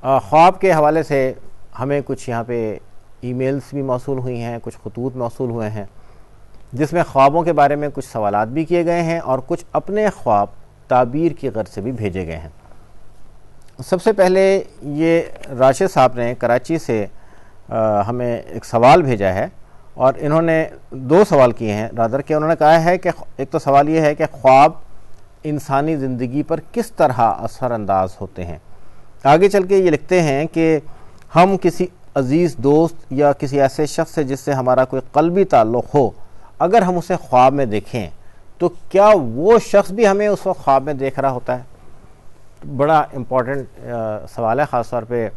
خواب کے حوالے سے ہمیں کچھ یہاں پہ ای میلز بھی موصول ہوئی ہیں، کچھ خطوط موصول ہوئے ہیں جس میں خوابوں کے بارے میں کچھ سوالات بھی کیے گئے ہیں اور کچھ اپنے خواب تعبیر کی غرض سے بھی بھیجے گئے ہیں۔ سب سے پہلے یہ راشد صاحب نے کراچی سے ہمیں ایک سوال بھیجا ہے، اور انہوں نے 2 سوال کیے ہیں رادر کہ انہوں نے کہا ہے کہ ایک تو سوال یہ ہے کہ خواب انسانی زندگی پر کس طرح اثر انداز ہوتے ہیں۔ آگے چل کے یہ لکھتے ہیں کہ ہم کسی عزیز دوست یا کسی ایسے شخص سے جس سے ہمارا کوئی قلبی تعلق ہو، اگر ہم اسے خواب میں دیکھیں تو کیا وہ شخص بھی ہمیں اس وقت خواب میں دیکھ رہا ہوتا ہے؟ بڑا امپورٹنٹ سوال ہے، خاص طور پہ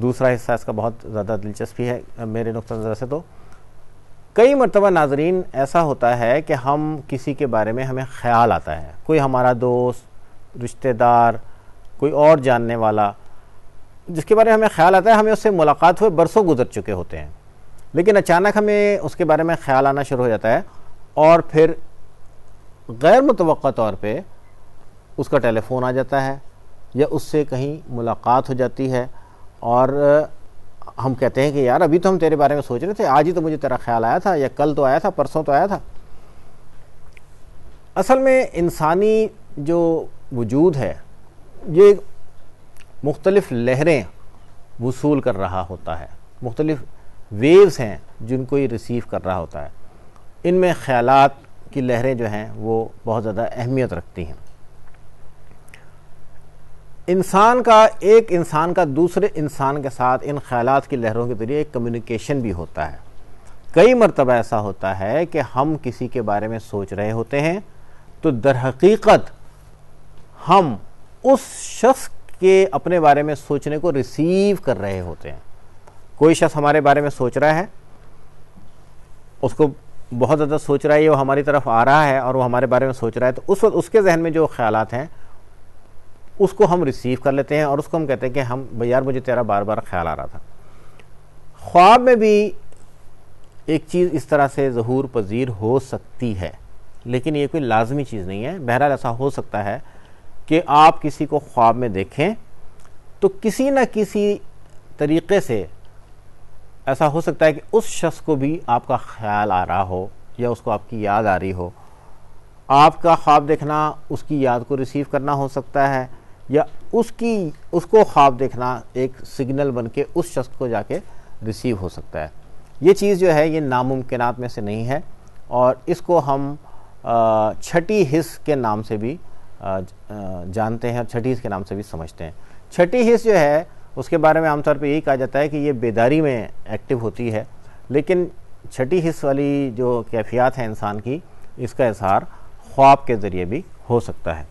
دوسرا حصہ اس کا بہت زیادہ دلچسپی ہے میرے نقطہ نظر سے۔ تو کئی مرتبہ ناظرین ایسا ہوتا ہے کہ ہم کسی کے بارے میں ہمیں خیال آتا ہے، کوئی ہمارا دوست، رشتہ دار، کوئی اور جاننے والا جس کے بارے میں ہمیں خیال آتا ہے، ہمیں اس سے ملاقات ہوئے برسوں گزر چکے ہوتے ہیں، لیکن اچانک ہمیں اس کے بارے میں خیال آنا شروع ہو جاتا ہے اور پھر غیر متوقع طور پہ اس کا ٹیلی فون آ جاتا ہے یا اس سے کہیں ملاقات ہو جاتی ہے، اور ہم کہتے ہیں کہ یار ابھی تو ہم تیرے بارے میں سوچ رہے تھے، آج ہی تو مجھے تیرا خیال آیا تھا، یا کل تو آیا تھا، پرسوں تو آیا تھا۔ اصل میں انسانی جو وجود ہے یہ مختلف لہریں وصول کر رہا ہوتا ہے، مختلف ویوز ہیں جن کو یہ ریسیو کر رہا ہوتا ہے۔ ان میں خیالات کی لہریں جو ہیں وہ بہت زیادہ اہمیت رکھتی ہیں۔ ایک انسان کا دوسرے انسان کے ساتھ ان خیالات کی لہروں کے ذریعے ایک کمیونیکیشن بھی ہوتا ہے۔ کئی مرتبہ ایسا ہوتا ہے کہ ہم کسی کے بارے میں سوچ رہے ہوتے ہیں تو در حقیقت ہم اس شخص کے اپنے بارے میں سوچنے کو ریسیو کر رہے ہوتے ہیں۔ کوئی شخص ہمارے بارے میں سوچ رہا ہے، اس کو بہت زیادہ سوچ رہا ہے، وہ ہماری طرف آ رہا ہے اور وہ ہمارے بارے میں سوچ رہا ہے، تو اس وقت اس کے ذہن میں جو خیالات ہیں اس کو ہم ریسیو کر لیتے ہیں اور اس کو ہم کہتے ہیں کہ یار مجھے تیرا بار بار خیال آ رہا تھا۔ خواب میں بھی ایک چیز اس طرح سے ظہور پذیر ہو سکتی ہے، لیکن یہ کوئی لازمی چیز نہیں ہے۔ بہرحال ایسا ہو سکتا ہے کہ آپ کسی کو خواب میں دیکھیں تو کسی نہ کسی طریقے سے ایسا ہو سکتا ہے کہ اس شخص کو بھی آپ کا خیال آ رہا ہو یا اس کو آپ کی یاد آ رہی ہو۔ آپ کا خواب دیکھنا اس کی یاد کو ریسیو کرنا ہو سکتا ہے، یا اس کو خواب دیکھنا ایک سگنل بن کے اس شخص کو جا کے ریسیو ہو سکتا ہے۔ یہ چیز جو ہے یہ ناممکنات میں سے نہیں ہے، اور اس کو ہم چھٹی حس کے نام سے بھی جانتے ہیں، چھٹی حس کے نام سے بھی سمجھتے ہیں۔ چھٹی حس جو ہے اس کے بارے میں عام طور پہ یہی کہا جاتا ہے کہ یہ بیداری میں ایکٹیو ہوتی ہے، لیکن چھٹی حس والی جو کیفیات ہیں انسان کی، اس کا اظہار خواب کے ذریعے بھی ہو سکتا ہے۔